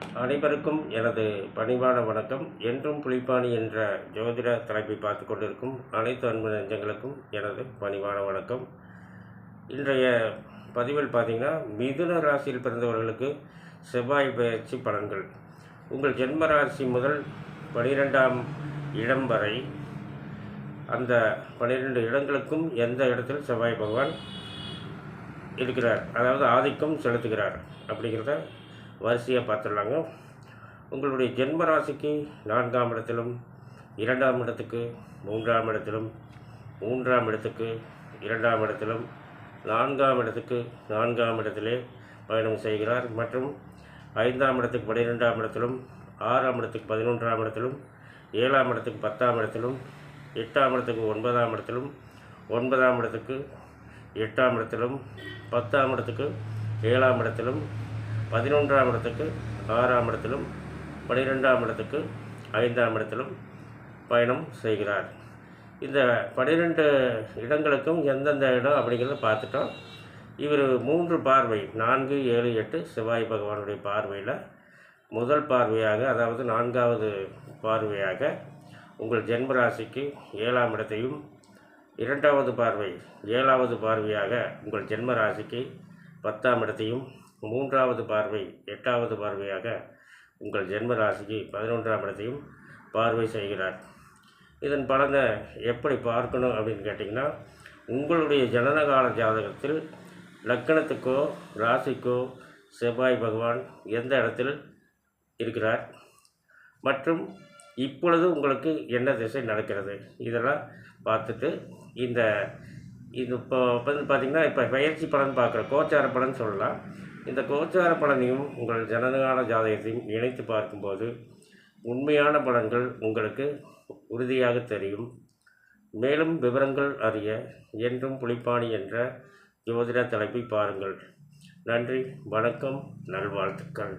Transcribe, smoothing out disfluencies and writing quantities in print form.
அனைவருக்கும் எனது பணிவான வணக்கம். என்றும் புலிப்பாணி என்ற ஜோதிட தலைப்பை பார்த்து கொண்டிருக்கும் அனைத்து அன்பு நெஞ்சங்களுக்கும் எனது பணிவான வணக்கம். இன்றைய பதிவில் பார்த்திங்கன்னா, மிதுன ராசியில் பிறந்தவர்களுக்கு செவ்வாய் பயிற்சி பலன்கள். உங்கள் ஜென்ம ராசி முதல் 12ஆம் இடம் வரை அந்த 12 இடங்களுக்கும் எந்த இடத்தில் செவ்வாய் பகவான் இருக்கிறார், அதாவது ஆதிக்கம் செலுத்துகிறார் அப்படிங்கிறத வரிசையாக பார்த்துடலாங்க. உங்களுடைய ஜென்ம ராசிக்கு 4ஆம் இடத்திலும், 2ஆம் இடத்துக்கு 3ஆம் இடத்திலும், 3ஆம் இடத்துக்கு 2ஆம் இடத்திலும், 4ஆம் இடத்துக்கு 4ஆம் இடத்திலே பயணம் செய்கிறார். மற்றும் 5ஆம் இடத்துக்கு 12ஆம் இடத்திலும், 6ஆம் இடத்துக்கு 11ஆம் இடத்திலும், 7ஆம் இடத்துக்கு 10ஆம் இடத்திலும், 8ஆம் இடத்துக்கு 9ஆம் இடத்திலும், 9ஆம் இடத்துக்கு 8ஆம் இடத்திலும், 10ஆம் இடத்துக்கு 7ஆம் இடத்திலும், 11ஆம் இடத்துக்கு 6ஆம் இடத்திலும், 12ஆம் இடத்துக்கு 5ஆம் இடத்திலும் பயணம் செய்கிறார். இந்த 12 இடங்களுக்கும் எந்தெந்த இடம் அப்படிங்கிறத பார்த்துட்டோம். இவர் 3 பார்வை 4, 7, 8 செவ்வாய் பகவானுடைய பார்வையில் முதல் பார்வையாக, அதாவது 4ஆவது பார்வையாக உங்கள் ஜென்ம ராசிக்கு 7ஆம் இடத்தையும், 2ஆவது பார்வை 7ஆவது பார்வையாக உங்கள் ஜென்ம ராசிக்கு 10ஆம் இடத்தையும், 3ஆவது பார்வை 8ஆவது பார்வையாக உங்கள் ஜென்ம ராசிக்கு 11ஆம் இடத்தையும் பார்வை செய்கிறார். இதன் பலனை எப்படி பார்க்கணும் அப்படின்னு கேட்டிங்கன்னா, உங்களுடைய ஜனனகால ஜாதகத்தில் லக்கணத்துக்கோ ராசிக்கோ செவ்வாய் பகவான் எந்த இடத்தில் இருக்கிறார் மற்றும் இப்பொழுது உங்களுக்கு என்ன திசை நடக்கிறது, இதெல்லாம் பார்த்துட்டு இது இப்போ வந்து பார்த்திங்கன்னா, இப்போ பயிற்சி பலன் பார்க்குற கோச்சார பலன் சொல்லலாம். இந்த கோச்சார பலனையும் உங்கள் ஜனனகால ஜாதகத்தையும் இணைத்து பார்க்கும்போது உண்மையான பலன்கள் உங்களுக்கு உறுதியாக தெரியும். மேலும் விவரங்கள் அறிய என்றும் புலிப்பாணி என்ற ஜோதிட தலைப்பை பாருங்கள். நன்றி, வணக்கம், நல்வாழ்த்துக்கள்.